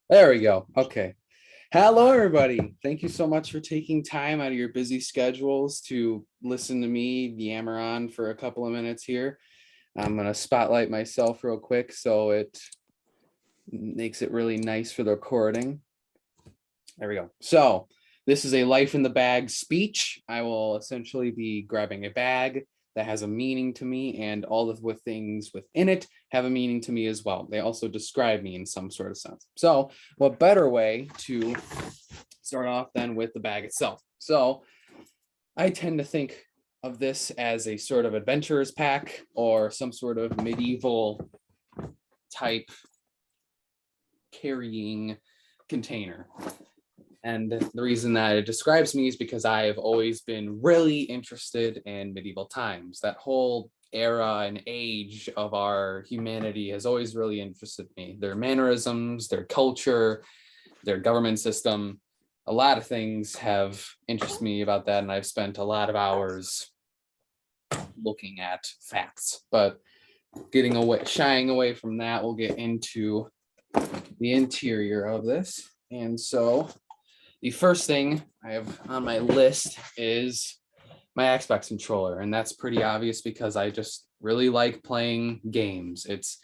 There we go. Okay. Hello, everybody. Thank you so much for taking time out of your busy schedules to listen to me yammer on for a couple of minutes here. I'm going to spotlight myself real quick so it makes it really nice for the recording. There we go. So, this is a life in the bag speech. I will essentially be grabbing a bag that has a meaning to me, and all of the things within it have a meaning to me as well. They also describe me in some sort of sense. So, what better way to start off than with the bag itself? So, I tend to think of this as a sort of adventurer's pack or some sort of medieval type carrying container. And the reason that it describes me is because I have always been really interested in medieval times. That whole era and age of our humanity has always really interested me. Their mannerisms, their culture, their government system, a lot of things have interested me about that. And I've spent a lot of hours looking at facts. But shying away from that, we'll get into the interior of this. And so the first thing I have on my list is my Xbox controller, and that's pretty obvious because I just really like playing games. It's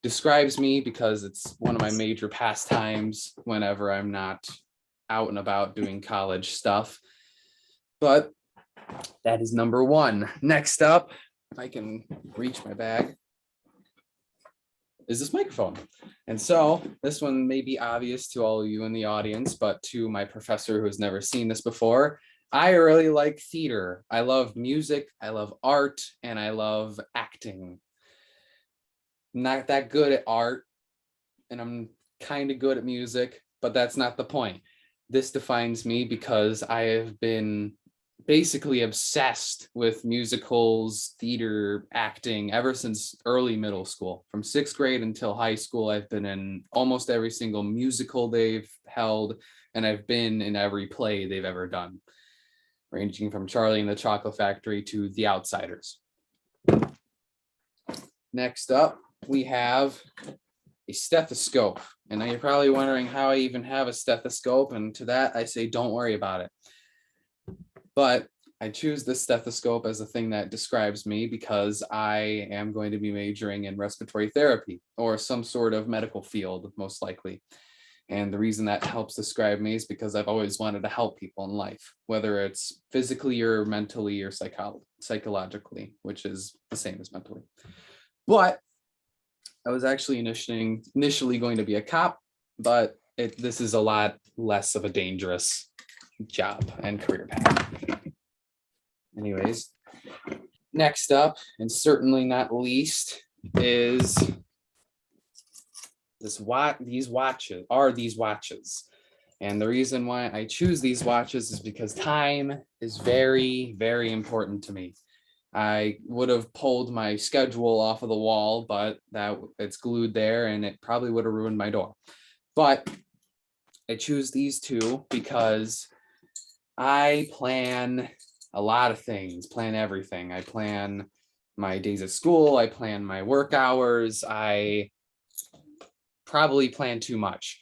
describes me because it's one of my major pastimes whenever I'm not out and about doing college stuff. But that is number one. Next up, if I can reach my bag, is this microphone. And so this one may be obvious to all of you in the audience, but to my professor who has never seen this before, I really like theater. I love music, I love art, and I love acting. I'm not that good at art, and I'm kind of good at music, but that's not the point. This defines me because I have been basically obsessed with musicals, theater, acting ever since early middle school. From sixth grade until high school, I've been in almost every single musical they've held, and I've been in every play they've ever done, ranging from Charlie and the Chocolate Factory to The Outsiders. Next up, we have a stethoscope. And now you're probably wondering how I even have a stethoscope. And to that, I say, don't worry about it. But I choose this stethoscope as a thing that describes me because I am going to be majoring in respiratory therapy or some sort of medical field, most likely. And the reason that helps describe me is because I've always wanted to help people in life, whether it's physically or mentally or psychologically, which is the same as mentally. But I was actually initially going to be a cop, but this is a lot less of a dangerous job and career path. Anyways, next up, and certainly not least, is these watches. And the reason why I choose these watches is because time is very, very important to me. I would have pulled my schedule off of the wall, but it's glued there and it probably would have ruined my door. But I choose these two because I plan a lot of things, plan everything. I plan my days at school, I plan my work hours, I probably plan too much.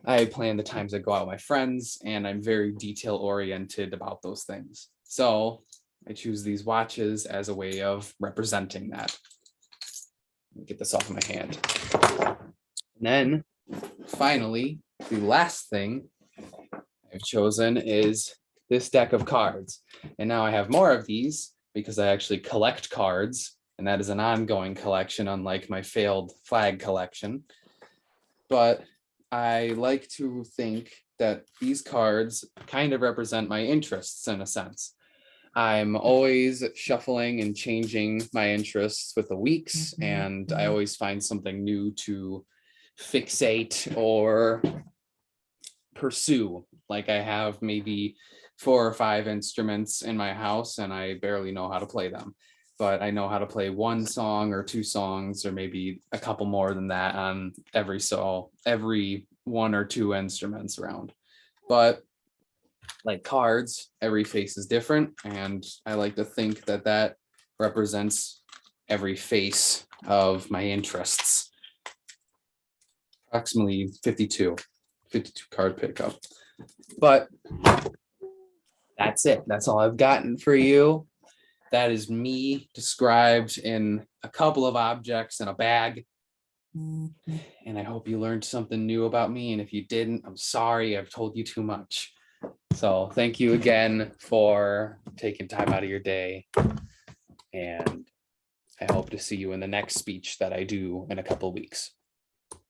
I plan the times I go out with my friends, and I'm very detail oriented about those things. So I choose these watches as a way of representing that. Let me get this off of my hand. And then finally, the last thing I've chosen is this deck of cards. And now I have more of these because I actually collect cards, and that is an ongoing collection, unlike my failed flag collection. But I like to think that these cards kind of represent my interests in a sense. I'm always shuffling and changing my interests with the weeks, and I always find something new to fixate or pursue. Like I have maybe 4 or 5 instruments in my house, and I barely know how to play them. But I know how to play one song or 2 songs, or maybe a couple more than that on every 1 or 2 instruments around. But like cards, every face is different, and I like to think that that represents every face of my interests. approximately 52 card pickup. But that's it. That's all I've gotten for you. That is me described in a couple of objects in a bag. And I hope you learned something new about me. And if you didn't, I'm sorry, I've told you too much. So thank you again for taking time out of your day. And I hope to see you in the next speech that I do in a couple of weeks.